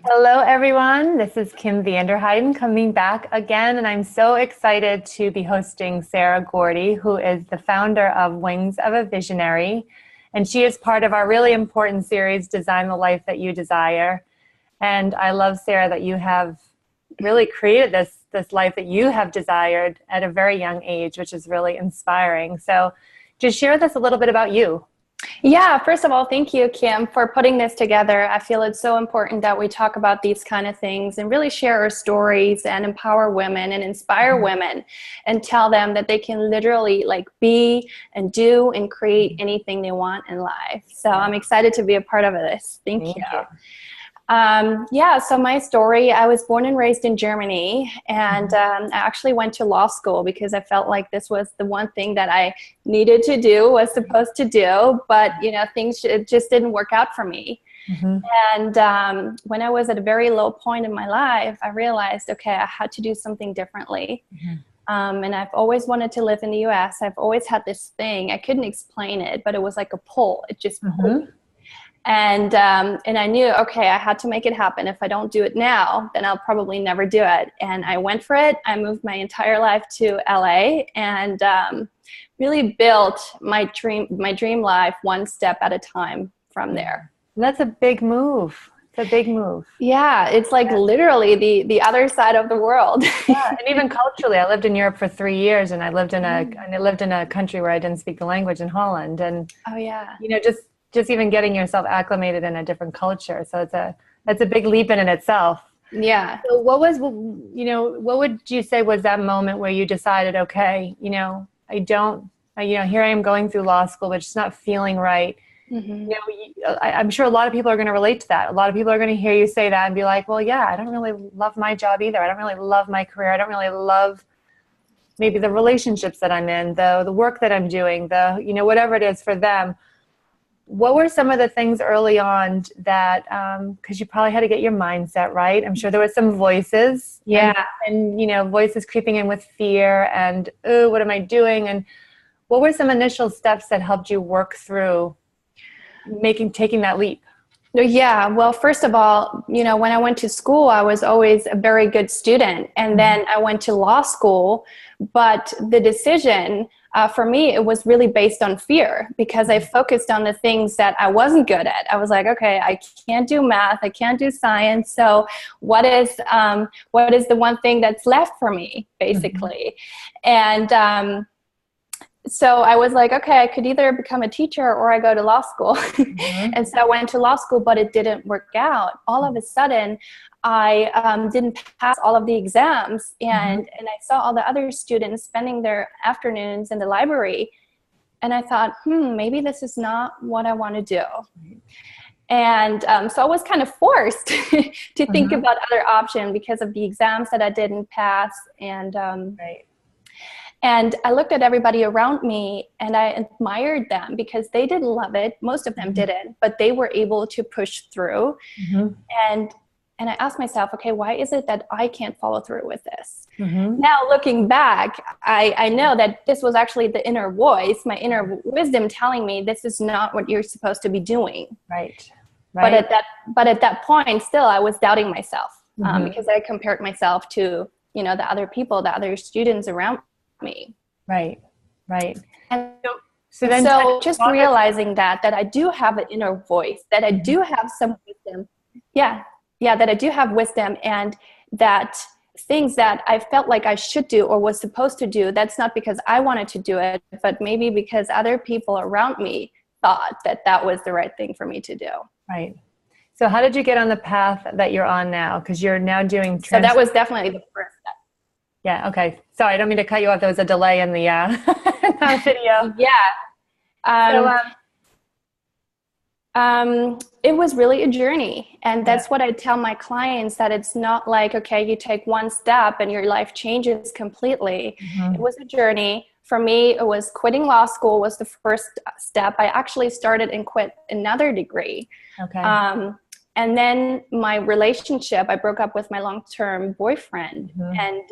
Hello, everyone. This is Kim Vanderheiden coming back again, and I'm so excited to be hosting Sarah Gordy, who is the founder of Wings of a Visionary, and she is part of our really important series, Design the Life That You Desire. And I love, Sarah, that you have really created this life that you have desired at a very young age, which is really inspiring. So just share with us a little bit about you. Yeah, first of all, thank you, Kim, for putting this together. I feel it's so important that we talk about these kind of things and really share our stories and empower women and inspire women and tell them that they can literally be and do and create anything they want in life. So I'm excited to be a part of this. Thank you. Yeah, so my story, I was born and raised in Germany, and I actually went to law school because I felt like this was the one thing that I needed to do, was supposed to do, but things just didn't work out for me. And when I was at a very low point in my life, I realized, okay, I had to do something differently. And I've always wanted to live in the US. I've always had this thing. I couldn't explain it, but it was like a pull. It just pulled. And I knew, okay, I had to make it happen. If I don't do it now, then I'll probably never do it. And I went for it. I moved my entire life to LA and really built my dream life one step at a time from there. That's a big move. It's a big move. Yeah, it's like literally the other side of the world. Yeah, and even culturally, I lived in Europe for 3 years, and I lived in a country where I didn't speak the language, in Holland. And just even getting yourself acclimated in a different culture. So that's a big leap in itself. Yeah. So what would you say was that moment where you decided, okay, here I am going through law school, but it's not feeling right. I'm sure a lot of people are going to relate to that. A lot of people are going to hear you say that and be like, well, yeah, I don't really love my job either. I don't really love my career. I don't really love maybe the relationships that I'm in, the work that I'm doing, whatever it is for them. What were some of the things early on that, because you probably had to get your mindset right. I'm sure there were some voices. Yeah. And voices creeping in with fear and, oh, what am I doing? And what were some initial steps that helped you work through taking that leap? Yeah, well, first of all, when I went to school, I was always a very good student. And then I went to law school, but the decision for me, it was really based on fear because I focused on the things that I wasn't good at. I was like, okay, I can't do math, I can't do science. So what is the one thing that's left for me, basically? And so I was like, okay, I could either become a teacher or I go to law school. And so I went to law school, but it didn't work out. All of a sudden, I didn't pass all of the exams, and I saw all the other students spending their afternoons in the library. And I thought, maybe this is not what I want to do. And so I was kind of forced to think about other options because of the exams that I didn't pass. And I looked at everybody around me and I admired them because they didn't love it. Most of them didn't, but they were able to push through. And I asked myself, okay, why is it that I can't follow through with this? Now, looking back, I know that this was actually the inner voice, my inner wisdom telling me this is not what you're supposed to be doing. Right. But at that point, still, I was doubting myself because I compared myself to, the other people, the other students around me. Right. And so just realizing that I do have an inner voice, that I do have some wisdom. That I do have wisdom, and that things that I felt like I should do or was supposed to do, that's not because I wanted to do it, but maybe because other people around me thought that was the right thing for me to do. Right. So how did you get on the path that you're on now? Because you're now doing So that was definitely the first step. Yeah. Okay. Sorry, I don't mean to cut you off. There was a delay in the video. Yeah. It was really a journey. And that's what I tell my clients, that it's not like, okay, you take one step and your life changes completely. It was a journey. For me, it was quitting law school was the first step. I actually started and quit another degree. Okay. And then my relationship, I broke up with my long-term boyfriend. And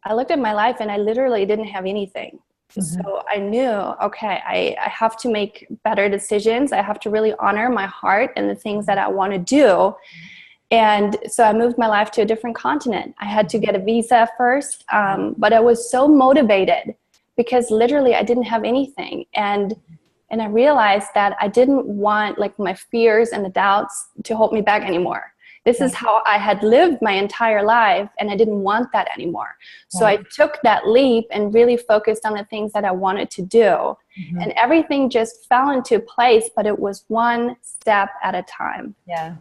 I looked at my life and I literally didn't have anything. So I knew, okay, I have to make better decisions. I have to really honor my heart and the things that I want to do. And so I moved my life to a different continent. I had to get a visa first, but I was so motivated because literally I didn't have anything. And I realized that I didn't want like my fears and the doubts to hold me back anymore. This is how I had lived my entire life, and I didn't want that anymore. So I took that leap and really focused on the things that I wanted to do. And everything just fell into place, but it was one step at a time. Yeah.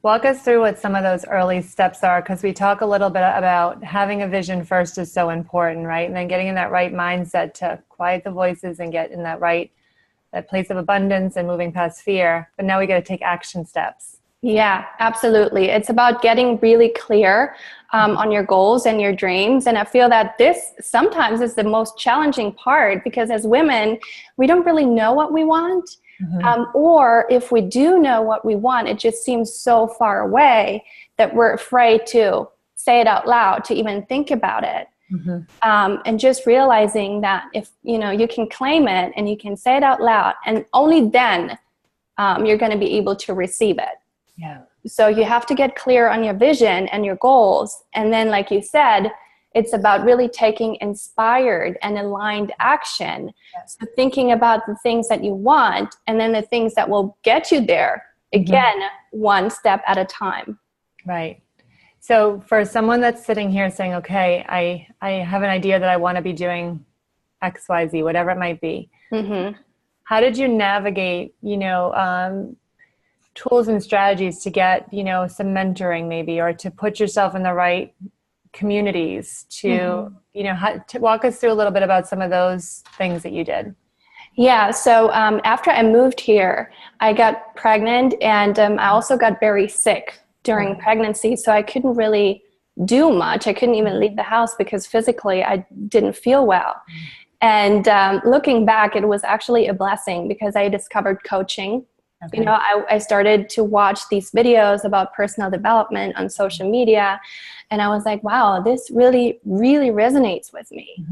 Walk us through what some of those early steps are, because we talk a little bit about having a vision first is so important, right? And then getting in that right mindset to quiet the voices and get in that place of abundance and moving past fear. But now we got to take action steps. Yeah, absolutely. It's about getting really clear on your goals and your dreams. And I feel that this sometimes is the most challenging part, because as women, we don't really know what we want. Or if we do know what we want, it just seems so far away that we're afraid to say it out loud, to even think about it. And just realizing that if you can claim it and you can say it out loud, and only then you're going to be able to receive it. Yeah. So you have to get clear on your vision and your goals. And then, like you said, it's about really taking inspired and aligned action. So thinking about the things that you want, and then the things that will get you there, again, one step at a time. Right. So for someone that's sitting here saying, okay, I have an idea that I want to be doing X, Y, Z, whatever it might be. How did you navigate, tools and strategies to get, some mentoring maybe, or to put yourself in the right communities to, to walk us through a little bit about some of those things that you did? Yeah. So after I moved here, I got pregnant, and I also got very sick during pregnancy. So I couldn't really do much. I couldn't even leave the house because physically I didn't feel well. And looking back, it was actually a blessing, because I discovered coaching. I started to watch these videos about personal development on social media, and I was like, wow, this really, really resonates with me.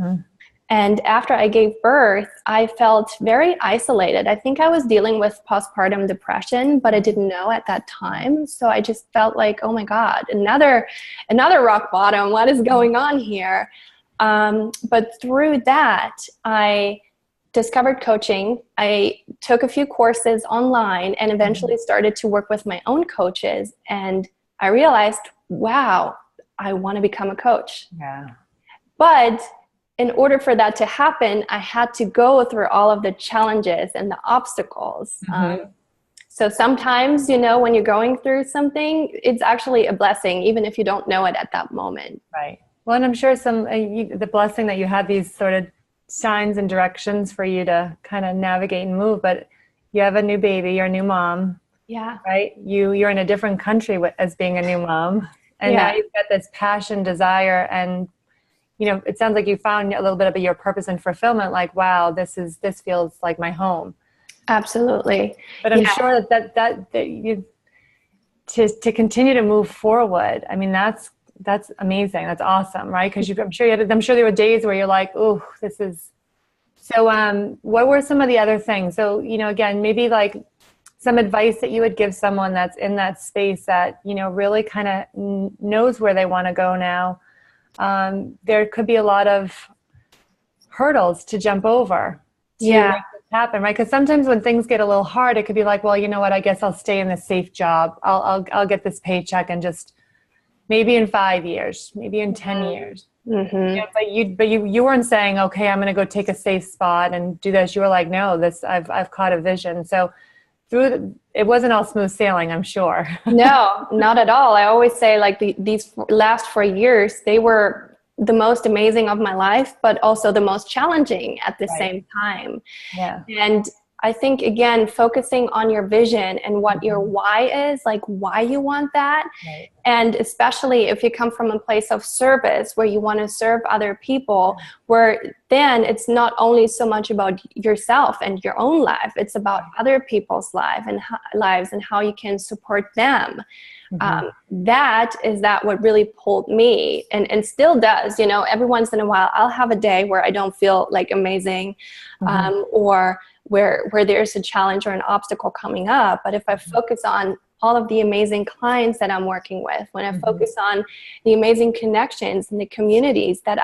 And after I gave birth, I felt very isolated. I think I was dealing with postpartum depression, but I didn't know at that time. So I just felt like, oh my God, another rock bottom. What is going on here? But through that, I discovered coaching. I took a few courses online and eventually started to work with my own coaches. And I realized, wow, I want to become a coach. Yeah. But in order for that to happen, I had to go through all of the challenges and the obstacles. So sometimes, when you're going through something, it's actually a blessing, even if you don't know it at that moment. Right. Well, and I'm sure the blessing that you had these sort of signs and directions for you to kind of navigate and move, but you have a new baby, you're a new mom. Yeah. Right? You're in a different country as being a new mom. And now you've got this passion, desire, and it sounds like you found a little bit of your purpose and fulfillment, like, wow, this feels like my home. Absolutely. But I'm sure that you to continue to move forward, I mean, that's amazing. That's awesome, right? Because I'm sure there were days where you're like, oh, this is so. What were some of the other things? So, again, maybe like some advice that you would give someone that's in that space that, really kind of knows where they want to go now. There could be a lot of hurdles to jump over to make this happen, right? Because sometimes when things get a little hard, it could be like, well, you know what? I guess I'll stay in this safe job. I'll get this paycheck and just maybe in 5 years, maybe in 10 years. But you weren't saying, okay, I'm going to go take a safe spot and do this. You were like, no, I've caught a vision. So it wasn't all smooth sailing, I'm sure. No, not at all. I always say, like, these last 4 years, they were the most amazing of my life, but also the most challenging at the same time. Yeah. And I think, again, focusing on your vision and what your why is, like why you want that. Right. And especially if you come from a place of service where you want to serve other people, where then it's not only so much about yourself and your own life, it's about other people's lives and how you can support them. That what really pulled me and still does. Every once in a while I'll have a day where I don't feel like amazing, or where there's a challenge or an obstacle coming up. But if I focus on all of the amazing clients that I'm working with, when I focus on the amazing connections and the communities that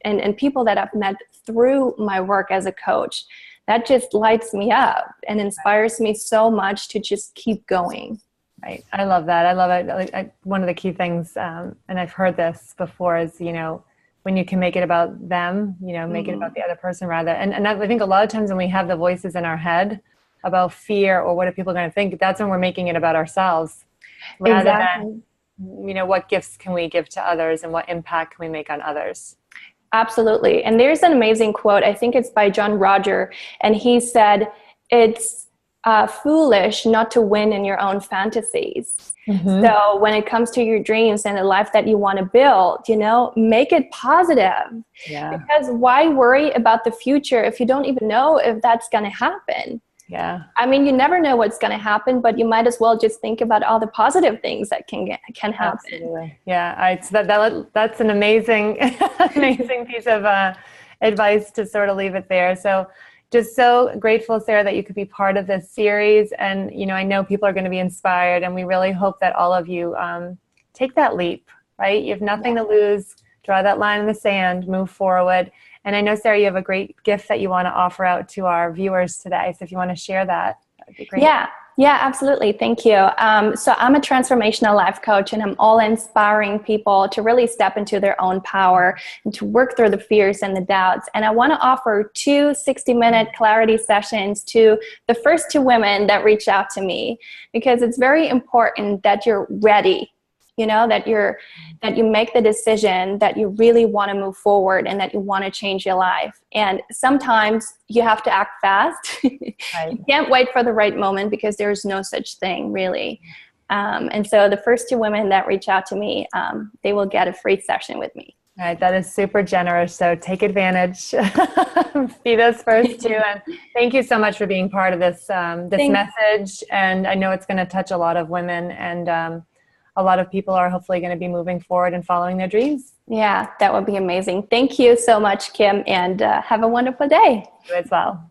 and people that I've met through my work as a coach, that just lights me up and inspires me so much to just keep going. Right. I love that. I love it. One of the key things, and I've heard this before, is, when you can make it about them, make it about the other person rather. And I think a lot of times when we have the voices in our head about fear or what are people going to think, that's when we're making it about ourselves rather than, what gifts can we give to others and what impact can we make on others. Absolutely. And there's an amazing quote, I think it's by John Roger, and he said, it's foolish not to win in your own fantasies. So when it comes to your dreams and the life that you want to build, make it positive. Yeah. Because why worry about the future if you don't even know if that's going to happen? Yeah. I mean, you never know what's going to happen, but you might as well just think about all the positive things that can happen. Absolutely. Yeah. So that's an amazing, amazing piece of advice to sort of leave it there. So just so grateful, Sarah, that you could be part of this series. And, I know people are going to be inspired, and we really hope that all of you take that leap, right? You have nothing to lose. Draw that line in the sand, move forward. And I know, Sarah, you have a great gift that you want to offer out to our viewers today. So if you want to share that, that'd be great. Yeah, absolutely. Thank you. So I'm a transformational life coach, and I'm all inspiring people to really step into their own power and to work through the fears and the doubts. And I want to offer 2 60-minute clarity sessions to the first 2 women that reach out to me, because it's very important that you're ready. That you make the decision that you really want to move forward and that you want to change your life. And sometimes you have to act fast. Right. You can't wait for the right moment, because there's no such thing, really. And so the first 2 women that reach out to me, they will get a free session with me. All right, that is super generous. So take advantage. Be those first 2. And thank you so much for being part of this message. And I know it's going to touch a lot of women, and a lot of people are hopefully going to be moving forward and following their dreams. Yeah, that would be amazing. Thank you so much, Kim, and have a wonderful day. You as well.